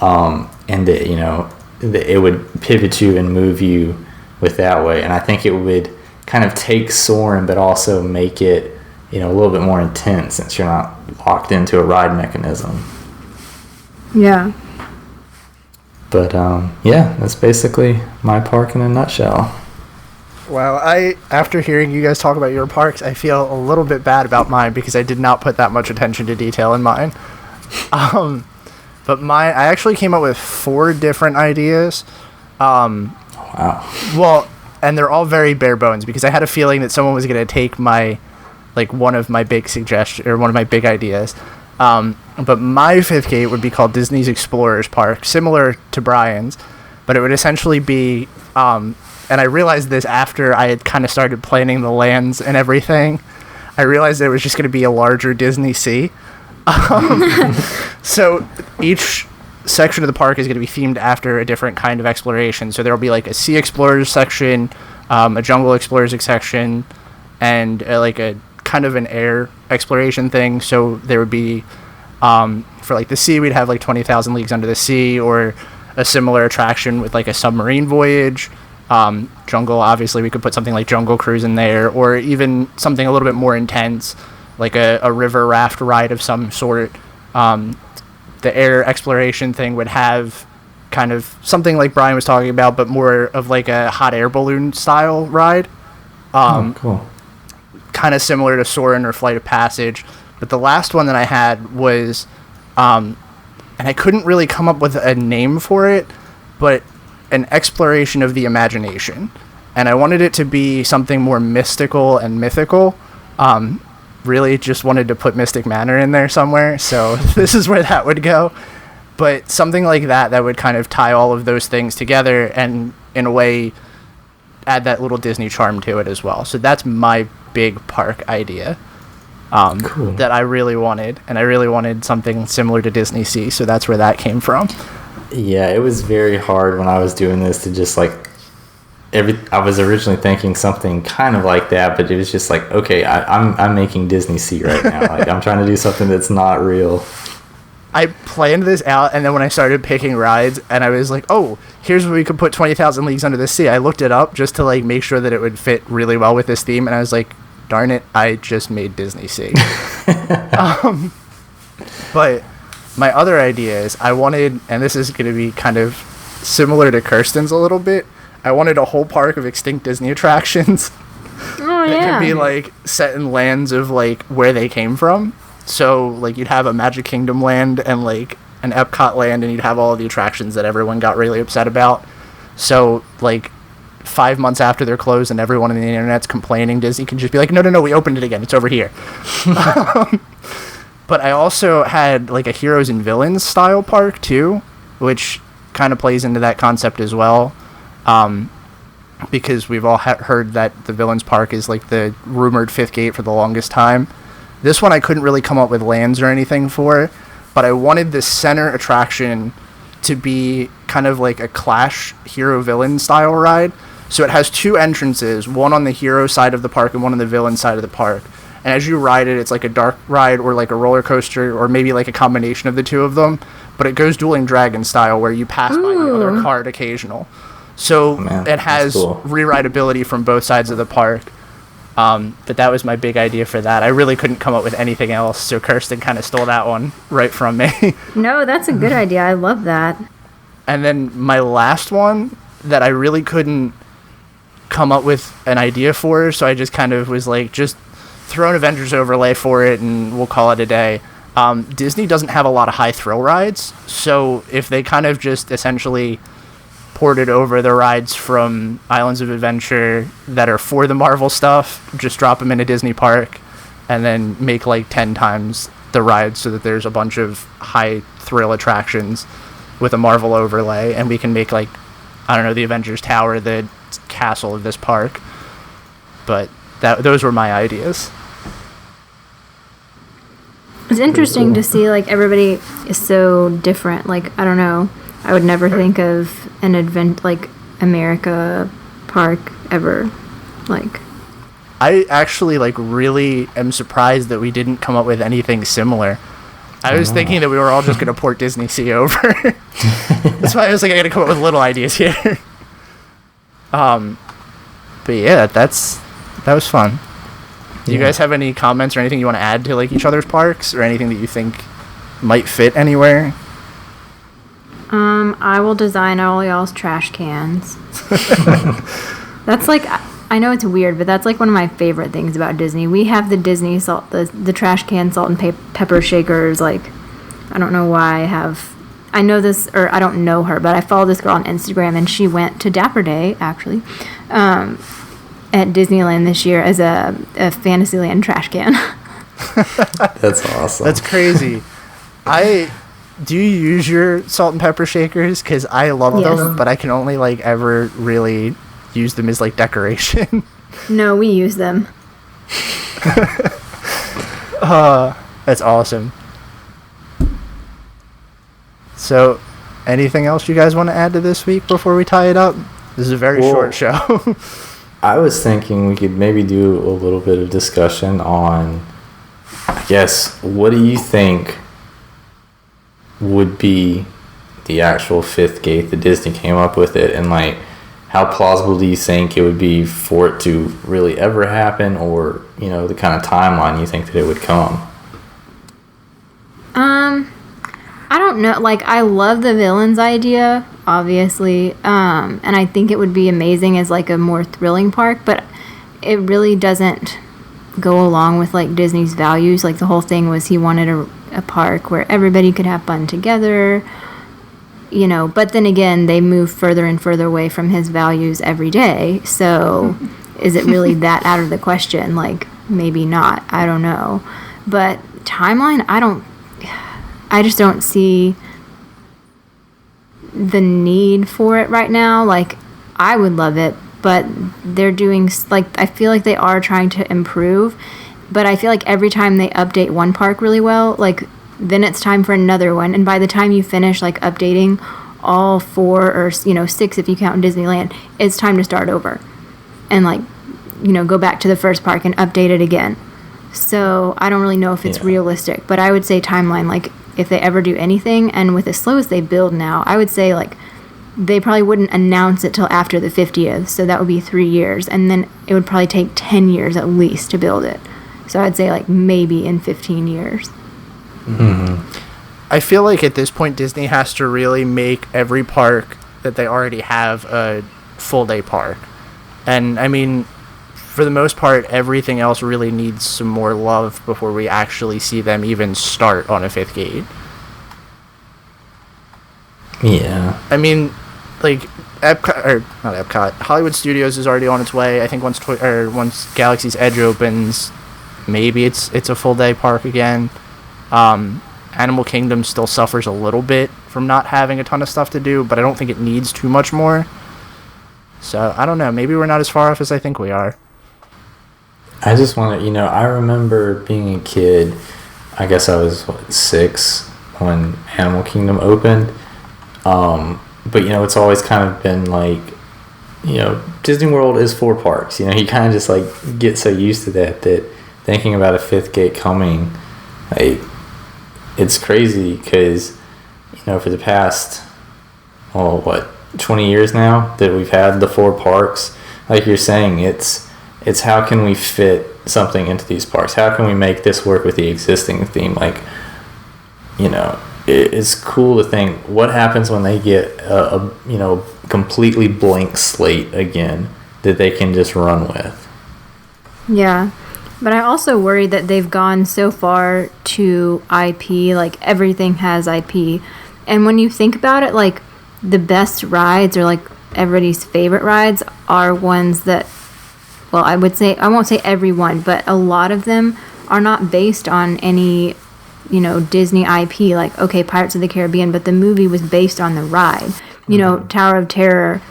and that it would pivot you and move you with that way. And I think it would kind of take Soren, but also make it a little bit more intense, since you're not locked into a ride mechanism. Yeah. But that's basically my park in a nutshell. Well, after hearing you guys talk about your parks, I feel a little bit bad about mine, because I did not put that much attention to detail in mine. But I actually came up with 4 different ideas. Wow. Well, and they're all very bare bones, because I had a feeling that someone was going to take one of my big suggestions, or one of my big ideas. But my 5th gate would be called Disney's Explorers Park, similar to Brian's, but it would essentially be, and I realized this after I had kind of started planning the lands and everything. I realized it was just going to be a larger Disney Sea. So each section of the park is going to be themed after a different kind of exploration. So there will be like a Sea Explorers section, a Jungle Explorers section, and like a kind of an air exploration thing. So there would be, for like the sea, we'd have like 20,000 Leagues Under the Sea, or a similar attraction with like a submarine voyage. Jungle, obviously we could put something like Jungle Cruise in there, or even something a little bit more intense, like a river raft ride of some sort. The air exploration thing would have kind of something like Brian was talking about, but more of like a hot air balloon style ride. Cool. Kind of similar to Soarin' or Flight of Passage. But the last one that I had was, and I couldn't really come up with a name for it, but an exploration of the imagination. And I wanted it to be something more mystical and mythical. Really just wanted to put Mystic Manor in there somewhere, so this is where that would go. But something like that would kind of tie all of those things together and, in a way, add that little Disney charm to it as well. So that's my big park idea Cool. that I really wanted. And I really wanted something similar to Disney Sea, so that's where that came from. Yeah, it was very hard when I was doing this to just like I was originally thinking something kind of like that, but it was just like, okay, I'm making Disney Sea right now. Like I'm trying to do something that's not real. I planned this out, and then when I started picking rides, and I was like, oh, here's where we could put 20,000 Leagues Under the Sea. I looked it up just to like make sure that it would fit really well with this theme, and I was like, darn it, I just made Disney Sea. But my other idea is I wanted, and this is going to be kind of similar to Kirsten's a little bit, I wanted a whole park of extinct Disney attractions. Oh, It yeah. could be like set in lands of like where they came from. So like you'd have a Magic Kingdom land and like an Epcot land, and you'd have all of the attractions that everyone got really upset about. So like 5 months after they're closed and everyone on the internet's complaining, Disney can just be like, no, we opened it again. It's over here. But I also had like a heroes and villains style park too, which kind of plays into that concept as well. Because we've all heard that the villains park is like the rumored fifth gate for the longest time. This one I couldn't really come up with lands or anything for, but I wanted the center attraction to be kind of like a Clash hero-villain style ride. So it has two entrances, one on the hero side of the park and one on the villain side of the park. And as you ride it, it's like a dark ride or like a roller coaster or maybe like a combination of the two of them. But it goes Dueling Dragon style where you pass by the other card occasional. So it has cool. rewritability from both sides of the park. But that was my big idea for that. I really couldn't come up with anything else, so Kirsten kind of stole that one right from me. No, that's a good idea. I love that. And then my last one that I really couldn't come up with an idea for, so I just kind of was like, just throw an Avengers overlay for it and we'll call it a day. Disney doesn't have a lot of high thrill rides, so if they kind of just essentially ported over the rides from Islands of Adventure that are for the Marvel stuff, just drop them in a Disney park, and then make like 10 times the rides so that there's a bunch of high thrill attractions with a Marvel overlay, and we can make like, I don't know, the Avengers Tower the castle of this park. But those were my ideas. It's interesting to see like everybody is so different. Like, I don't know, I would never think of an like America park ever. Like, I actually like really am surprised that we didn't come up with anything similar. I was thinking that we were all just going to port Disney Sea over. That's why I was like, I got to come up with little ideas here. But yeah, that was fun. Do you guys have any comments or anything you want to add to like each other's parks, or anything that you think might fit anywhere? I will design all y'all's trash cans. That's like, I know it's weird, but that's like one of my favorite things about Disney. We have the Disney salt, the trash can salt and pepper shakers. Like, I don't know why I know this, or I don't know her, but I follow this girl on Instagram, and she went to Dapper Day, actually, at Disneyland this year as a Fantasyland trash can. That's awesome. That's crazy. Do you use your salt and pepper shakers? Because I love them, but I can only like ever really use them as like decoration. No, we use them. That's awesome. So, anything else you guys want to add to this week before we tie it up? This is a very short show. I was thinking we could maybe do a little bit of discussion on, I guess, what do you think would be the actual fifth gate that Disney came up with it, and like how plausible do you think it would be for it to really ever happen, or the kind of timeline you think that it would come? I don't know. Like, I love the villains idea, obviously, and I think it would be amazing as like a more thrilling park, but it really doesn't go along with like Disney's values. Like, the whole thing was he wanted a park where everybody could have fun together, but then again, they move further and further away from his values every day. So is it really that out of the question? Like, maybe not. I don't know. But timeline, I just don't see the need for it right now. Like, I would love it, but they're doing, like, I feel like they are trying to improve, but I feel like every time they update one park really well, like, then it's time for another one, and by the time you finish, like, updating all 4 or, 6 if you count Disneyland, it's time to start over and, like, go back to the first park and update it again. So I don't really know if it's realistic, but I would say timeline, like, if they ever do anything, and with as slow as they build now, I would say, like, they probably wouldn't announce it till after the 50th, so that would be 3 years, and then it would probably take 10 years at least to build it. So I'd say, like, maybe in 15 years. Mm-hmm. I feel like at this point Disney has to really make every park that they already have a full-day park. And, I mean, for the most part, everything else really needs some more love before we actually see them even start on a 5th gate. Yeah. I mean, like, not Epcot, Hollywood Studios is already on its way. I think once Galaxy's Edge opens, maybe it's a full-day park again. Animal Kingdom still suffers a little bit from not having a ton of stuff to do, but I don't think it needs too much more. So, I don't know. Maybe we're not as far off as I think we are. I just want to, I remember being a kid, I guess I was, 6 when Animal Kingdom opened. But, it's always kind of been like, Disney World is 4 parks. You kind of just, like, get so used to that thinking about a 5th gate coming, like, it's crazy because, for the past, 20 years now that we've had the 4 parks, like you're saying, it's how can we fit something into these parks? How can we make this work with the existing theme? Like, it's cool to think what happens when they get a completely blank slate again that they can just run with. Yeah, but I also worry that they've gone so far to IP, like everything has IP. And when you think about it, like the best rides or like everybody's favorite rides are ones that, well, I won't say everyone, but a lot of them are not based on any, Disney IP, like, okay, Pirates of the Caribbean, but the movie was based on the ride. Tower of Terror,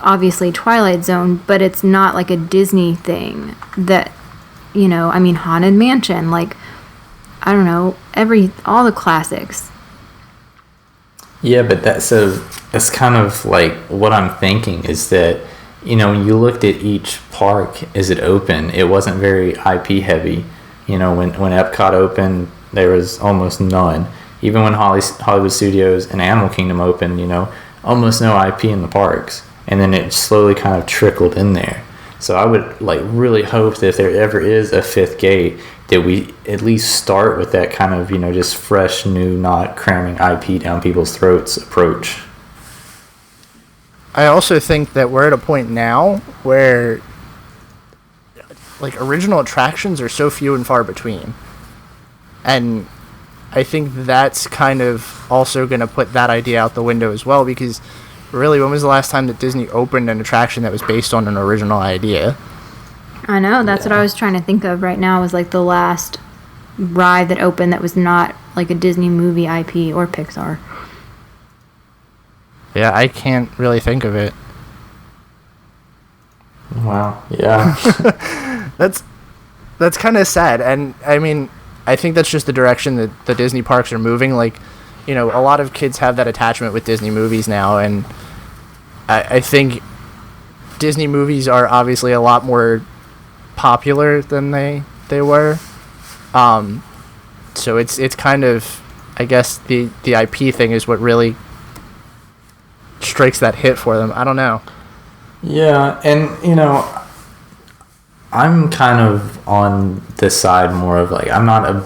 obviously Twilight Zone, but it's not like a Disney thing that, Haunted Mansion, like, I don't know, all the classics. Yeah, but that's kind of like what I'm thinking is that, when you looked at each park as it opened, it wasn't very IP heavy. When Epcot opened, there was almost none. Even when Hollywood Studios and Animal Kingdom opened, almost no IP in the parks. And then it slowly kind of trickled in there. So I would really hope that if there ever is a 5th gate, that we at least start with that kind of, just fresh, new, not cramming IP down people's throats approach. I also think that we're at a point now where original attractions are so few and far between. And I think that's kind of also going to put that idea out the window as well, because really, when was the last time that Disney opened an attraction that was based on an original idea? I know, that's what I was trying to think of right now, was like the last ride that opened that was not like a Disney movie IP or Pixar. Yeah, I can't really think of it. Wow, yeah. That's kind of sad, and I mean, I think that's just the direction that the Disney parks are moving. Like, a lot of kids have that attachment with Disney movies now, and I think Disney movies are obviously a lot more popular than they were. So it's kind of, I guess the IP thing is what really strikes that hit for them. I don't know. Yeah, and I'm kind of on the side more of like, I'm not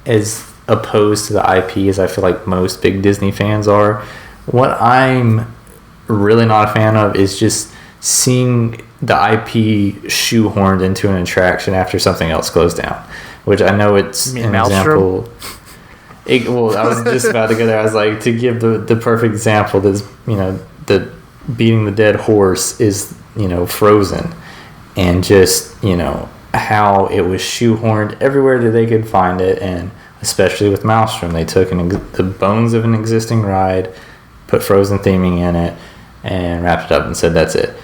as opposed to the IP as I feel like most big Disney fans are. What I'm really not a fan of is just seeing the IP shoehorned into an attraction after something else goes down, which I know it's an example. Well, I was just about to go there. I was like, to give the perfect example, that's, the beating the dead horse is, Frozen, and just, how it was shoehorned everywhere that they could find it, and especially with Maelstrom, they took the bones of an existing ride, put Frozen theming in it, and wrapped it up and said that's it.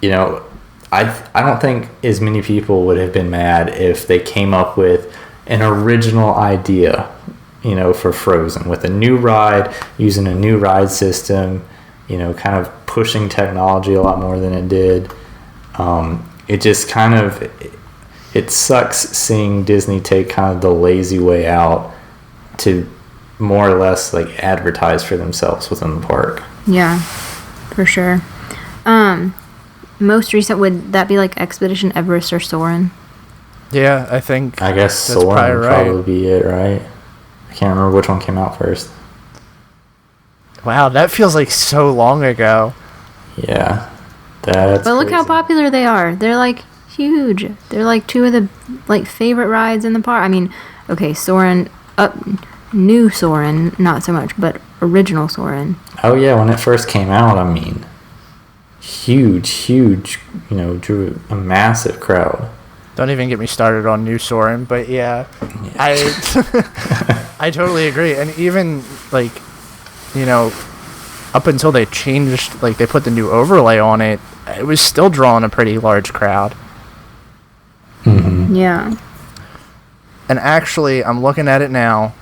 You know, I don't think as many people would have been mad if they came up with an original idea, you know, for Frozen with a new ride, using a new ride system, you know, kind of pushing technology a lot more than it did. It just kind of, it sucks seeing Disney take kind of the lazy way out to more or less like advertise for themselves within the park. Yeah, for sure. Most recent, would that be like Expedition Everest or Soarin'? Yeah, I guess Soarin' would right. probably be it, right? I can't remember which one came out first. Wow, that feels like so long ago. Yeah, that's But look how crazy. popular they are. They're like huge. They're like two of the like favorite rides in the park. I mean, okay, Soarin', new Soarin', not so much, but original Soarin'. Oh yeah, when it first came out, I mean, huge, you know, drew a massive crowd. Don't even get me started on New Soarin', but yeah. I totally agree. And even, like, you know, up until they changed, like, they put the new overlay on it, it was still drawing a pretty large crowd. Mm-hmm. Yeah. And actually, I'm looking at it now.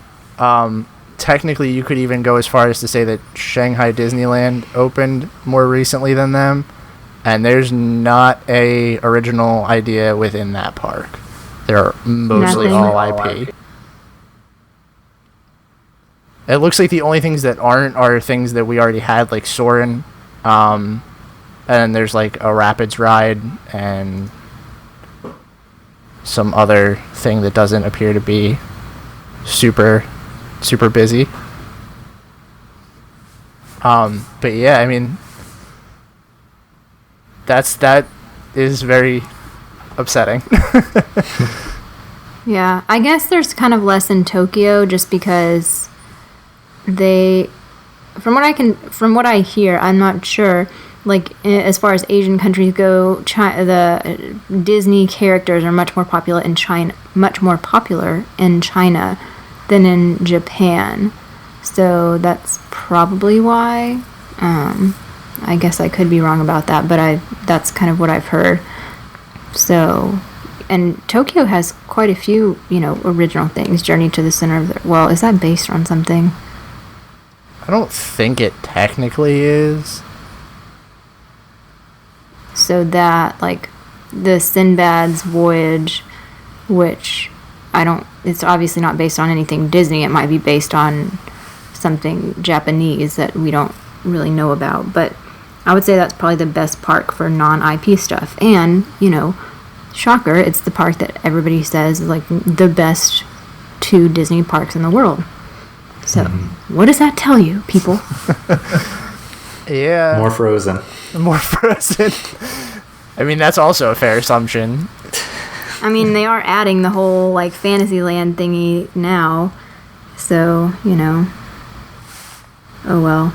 Technically, you could even go as far as to say that Shanghai Disneyland opened more recently than them. And there's not a original idea within that park. They're mostly Nothing. all IP. It looks like the only things that aren't are things that we already had, like Soarin'. And there's like a Rapids ride and some other thing that doesn't appear to be super busy. But yeah, I mean, that is very upsetting. Yeah, I guess there's kind of less in Tokyo just because they, from what I hear, I'm not sure, like as far as Asian countries go, the Disney characters are much more popular in China than in Japan. So that's probably why. I guess I could be wrong about that, but that's kind of what I've heard. So, and Tokyo has quite a few, you know, original things. Journey to the Center of the... Well, is that based on something? I don't think it technically is. So that, like, the Sinbad's Voyage, which it's obviously not based on anything Disney. It might be based on something Japanese that we don't really know about, but I would say that's probably the best park for non-IP stuff. And, you know, shocker, it's the park that everybody says is like the best 2 Disney parks in the world. So, What does that tell you, people? Yeah. More Frozen. More Frozen. I mean, that's also a fair assumption. I mean, they are adding the whole, like, Fantasyland thingy now. So, you know. Oh, well.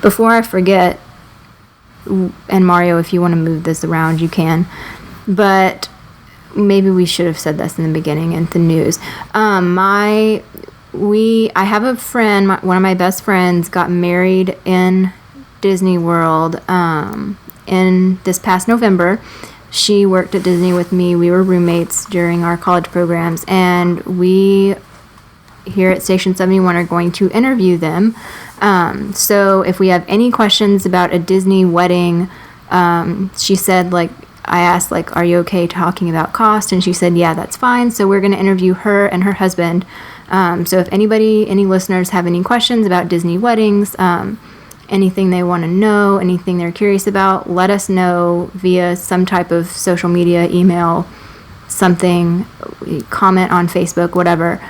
Before I forget, and Mario, if you want to move this around, you can. But maybe we should have said this in the beginning in the news. I have a friend, one of my best friends, got married in Disney World in this past November. She worked at Disney with me. We were roommates during our college programs, and we here at Station 71 are going to interview them. So if we have any questions about a Disney wedding, she said, like, I asked, like, are you okay talking about cost? And she said, yeah, that's fine. So we're going to interview her and her husband. So if any listeners have any questions about Disney weddings, anything they want to know, anything they're curious about, let us know via some type of social media, email, something, comment on Facebook, whatever.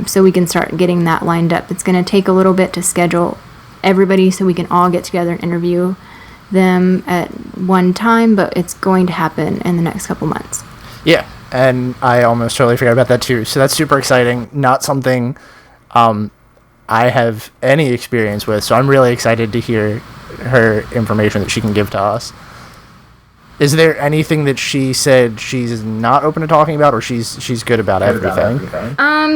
So we can start getting that lined up. It's going to take a little bit to schedule everybody so we can all get together and interview them at one time, but it's going to happen in the next couple months. Yeah, and I almost totally forgot about that too. So that's super exciting. Not something I have any experience with, so I'm really excited to hear her information that she can give to us. Is there anything that she said she's not open to talking about, or she's good about everything?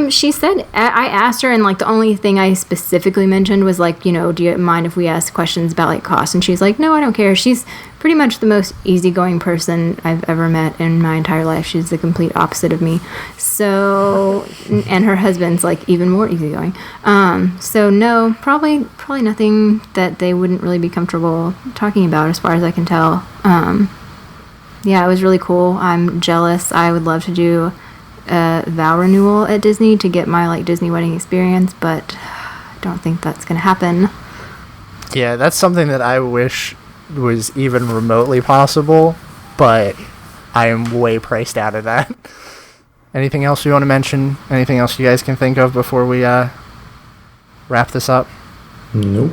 She said, I asked her, and like the only thing I specifically mentioned was like, you know, do you mind if we ask questions about like cost? And she's like, no, I don't care. She's pretty much the most easygoing person I've ever met in my entire life. She's the complete opposite of me. So, and her husband's like even more easygoing. So no, probably nothing that they wouldn't really be comfortable talking about, as far as I can tell. Yeah, it was really cool. I'm jealous. I would love to do a vow renewal at Disney to get my like Disney wedding experience, but I don't think that's going to happen. Yeah, that's something that I wish was even remotely possible, but I am way priced out of that. Anything else you want to mention? Anything else you guys can think of before we wrap this up? Nope.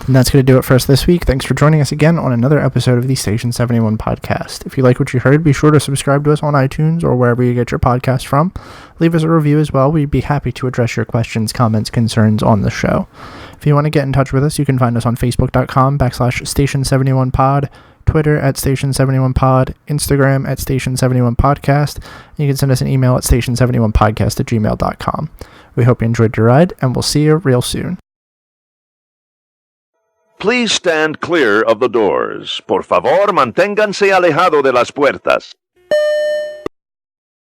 And that's going to do it for us this week. Thanks for joining us again on another episode of the Station 71 podcast. If you like what you heard, be sure to subscribe to us on iTunes or wherever you get your podcast from. Leave us a review as well. We'd be happy to address your questions, comments, concerns on the show. If you want to get in touch with us, you can find us on Facebook.com/Station71pod, Twitter @Station71pod, Instagram @Station71podcast. And you can send us an email at station71podcast@gmail.com. We hope you enjoyed your ride, and we'll see you real soon. Please stand clear of the doors. Por favor, manténganse alejado de las puertas.